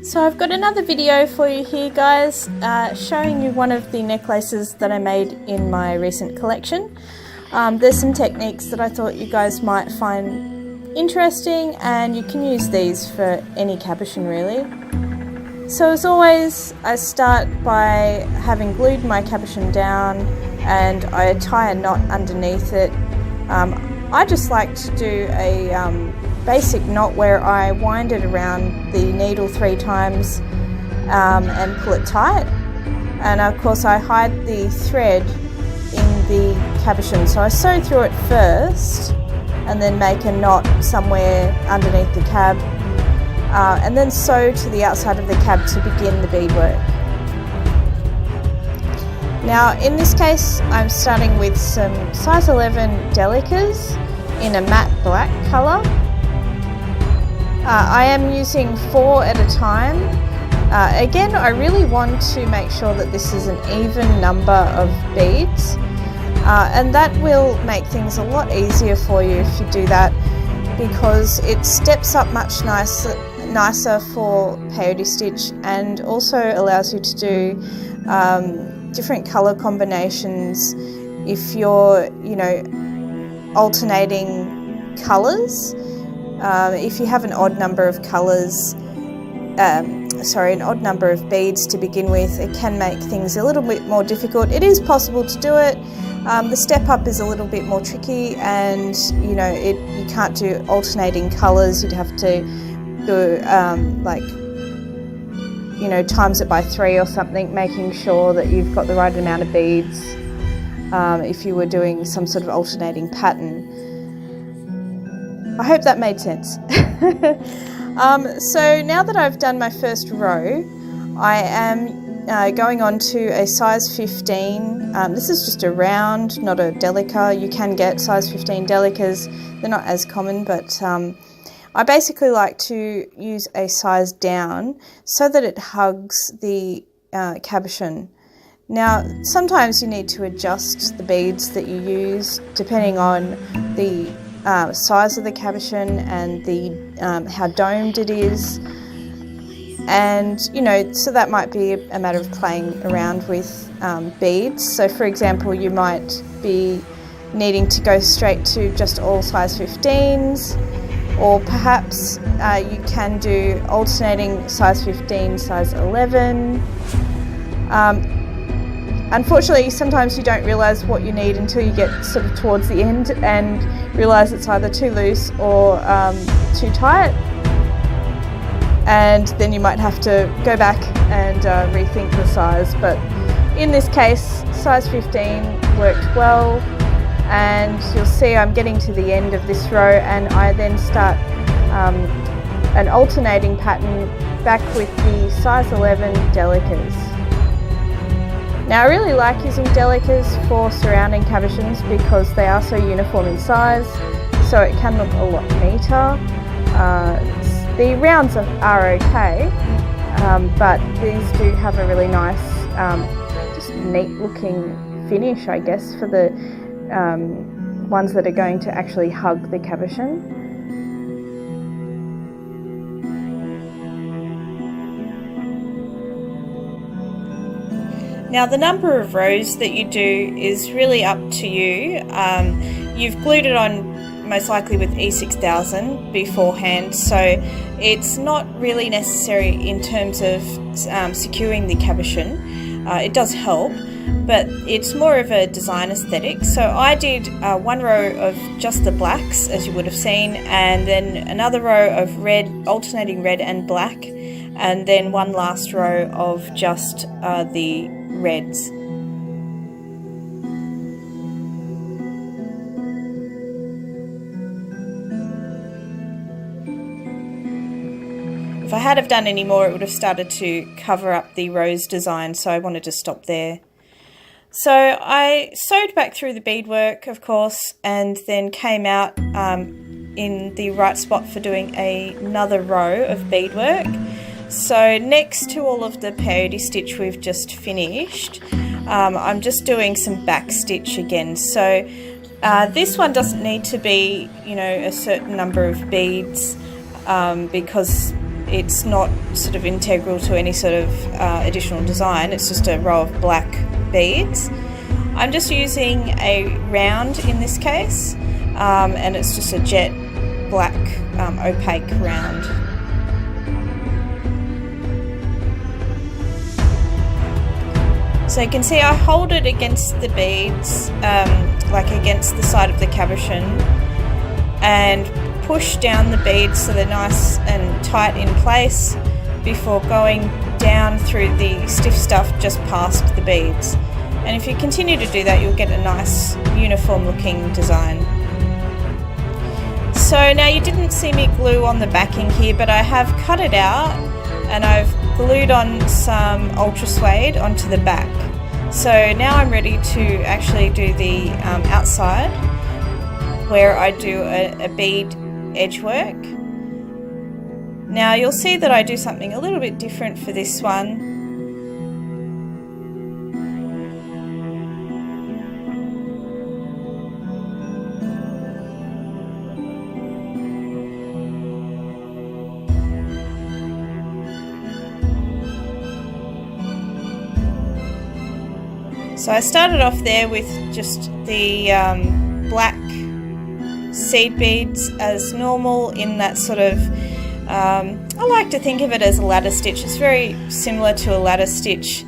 So I've got another video for you here, guys, showing you one of the necklaces that I made in my recent collection. There's some techniques that I thought you guys might find interesting, and you can use these for any cabochon really. So as always, I start by having glued my cabochon down and I tie a knot underneath it. I just like to do a basic knot where I wind it around the needle 3 times and pull it tight, and of course I hide the thread in the cabochon, so I sew through it first and then make a knot somewhere underneath the cab, and then sew to the outside of the cab to begin the beadwork. Now in this case I'm starting with some size 11 delicas in a matte black colour. I am using 4 at a time. Again, I really want to make sure that this is an even number of beads, and that will make things a lot easier for you if you do that, because it steps up much nicer for peyote stitch, and also allows you to do different colour combinations if you're, alternating colours. If you have an odd number of colours, an odd number of beads to begin with, it can make things a little bit more difficult. It is possible to do it. The step up is a little bit more tricky, and you can't do alternating colours. You'd have to do times it by 3 or something, making sure that you've got the right amount of beads if you were doing some sort of alternating pattern. I hope that made sense. So now that I've done my first row, I am going on to a size 15. This is just a round, not a delica. You can get size 15 delicas. They're not as common, but I basically like to use a size down so that it hugs the cabochon. Now, sometimes you need to adjust the beads that you use depending on the size of the cabochon and the how domed it is, and so that might be a matter of playing around with beads. So for example, you might be needing to go straight to just all size 15s, or perhaps you can do alternating size 15, size 11. Unfortunately, sometimes you don't realise what you need until you get sort of towards the end and realise it's either too loose or too tight, and then you might have to go back and rethink the size. But in this case, size 15 worked well, and you'll see I'm getting to the end of this row, and I then start an alternating pattern back with the size 11 delicas. Now I really like using delicas for surrounding cabochons because they are so uniform in size, so it can look a lot neater. The rounds are okay, but these do have a really nice, just neat looking finish, I guess, for the ones that are going to actually hug the cabochon. Now the number of rows that you do is really up to you. You've glued it on most likely with E6000 beforehand, so it's not really necessary in terms of securing the cabochon. It does help, but it's more of a design aesthetic. So I did 1 row of just the blacks, as you would have seen, and then another row of red, alternating red and black, and then one last row of just the reds. If I had have done any more, it would have started to cover up the rose design, so I wanted to stop there. So I sewed back through the beadwork, of course, and then came out in the right spot for doing another row of beadwork. So next to all of the peyote stitch we've just finished, I'm just doing some back stitch again. So this one doesn't need to be, a certain number of beads because it's not sort of integral to any sort of additional design. It's just a row of black beads. I'm just using a round in this case, and it's just a jet black opaque round. So you can see I hold it against the beads, like against the side of the cabochon, and push down the beads so they're nice and tight in place before going down through the stiff stuff just past the beads. And if you continue to do that, you'll get a nice uniform looking design. So now you didn't see me glue on the backing here, but I have cut it out and I've glued on some ultra suede onto the back. So now I'm ready to actually do the outside, where I do a bead edge work. Now you'll see that I do something a little bit different for this one. So I started off there with just the black seed beads as normal in that sort of, I like to think of it as a ladder stitch. It's very similar to a ladder stitch,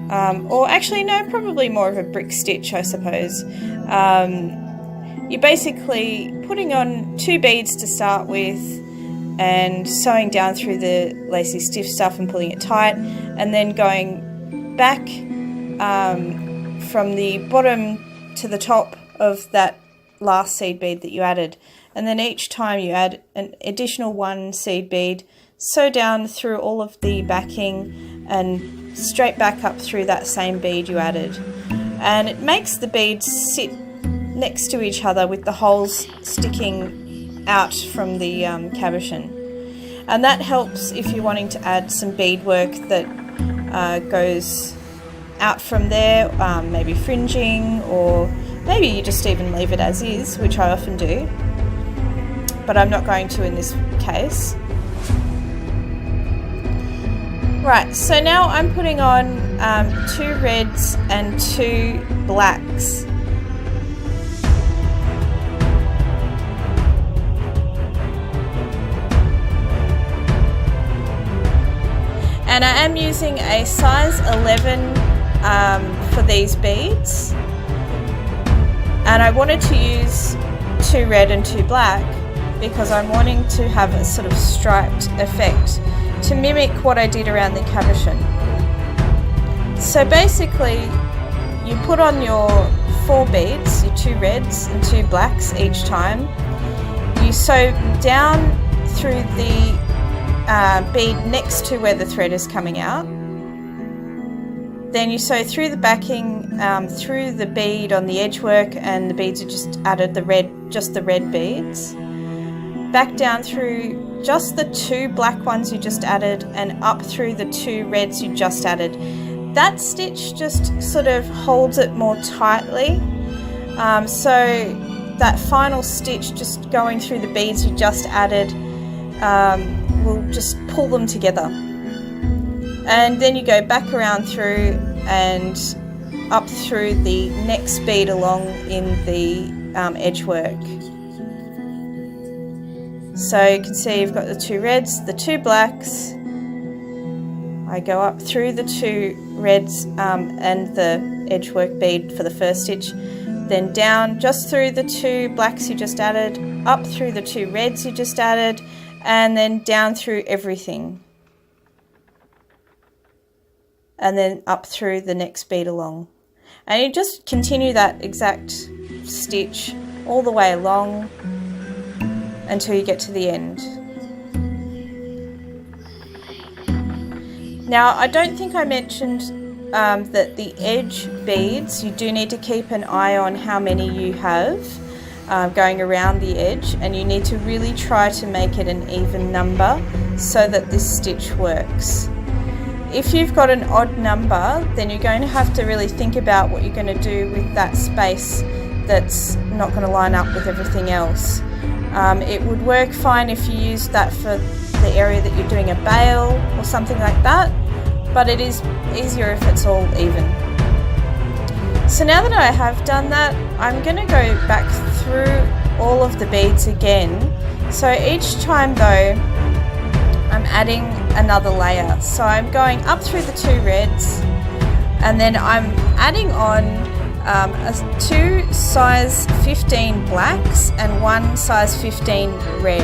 or actually no, probably more of a brick stitch, I suppose. You're basically putting on 2 beads to start with and sewing down through the lacy stiff stuff and pulling it tight, and then going back from the bottom to the top of that last seed bead that you added, and then each time you add an additional 1 seed bead, sew down through all of the backing and straight back up through that same bead you added, and it makes the beads sit next to each other with the holes sticking out from the cabochon, and that helps if you're wanting to add some beadwork that goes out from there, maybe fringing, or maybe you just even leave it as is, which I often do, but I'm not going to in this case. Right, so now I'm putting on 2 reds and 2 blacks. And I am using a size 11 for these beads, and I wanted to use 2 red and 2 black because I'm wanting to have a sort of striped effect to mimic what I did around the cabochon. So basically you put on your 4 beads, your 2 reds and 2 blacks each time. You sew down through the bead next to where the thread is coming out. Then you sew through the backing, through the bead on the edge work, and the beads are just added, just the red beads. Back down through just the 2 black ones you just added, and up through the 2 reds you just added. That stitch just sort of holds it more tightly. So that final stitch, just going through the beads you just added, will just pull them together. And then you go back around through and up through the next bead along in the edge work. So you can see you've got the 2 reds, the 2 blacks. I go up through the 2 reds and the edge work bead for the first stitch, then down just through the 2 blacks you just added, up through the 2 reds you just added, and then down through everything, and then up through the next bead along, and you just continue that exact stitch all the way along until you get to the end. Now I don't think I mentioned that the edge beads, you do need to keep an eye on how many you have going around the edge, and you need to really try to make it an even number so that this stitch works. If you've got an odd number, then you're going to have to really think about what you're going to do with that space that's not going to line up with everything else. It would work fine if you used that for the area that you're doing a bail or something like that, but it is easier if it's all even. So now that I have done that, I'm going to go back through all of the beads again. So each time though, I'm adding another layer. So I'm going up through the 2 reds, and then I'm adding on 2 size 15 blacks and 1 size 15 red.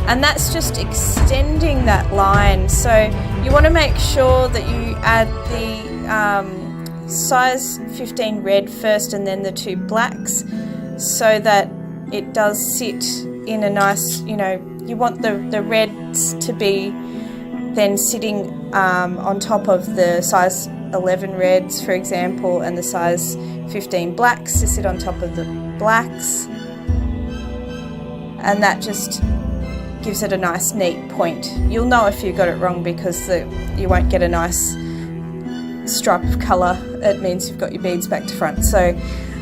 And that's just extending that line. So you want to make sure that you add the size 15 red first and then the 2 blacks, so that it does sit in a nice, you know, you want the reds to be then sitting on top of the size 11 reds, for example, and the size 15 blacks to sit on top of the blacks, and that just gives it a nice neat point. You'll know if you got it wrong because you won't get a nice stripe of colour. It means you've got your beads back to front. So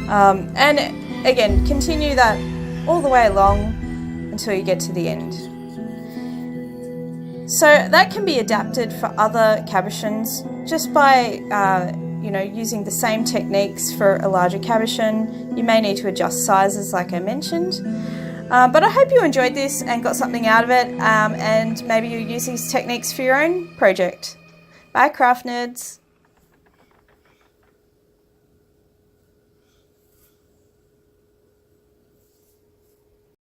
and again, continue that all the way along until you get to the end. So that can be adapted for other cabochons just by you know, using the same techniques for a larger cabochon. You may need to adjust sizes like I mentioned. But I hope you enjoyed this and got something out of it, and maybe you'll use these techniques for your own project. Bye, craft nerds.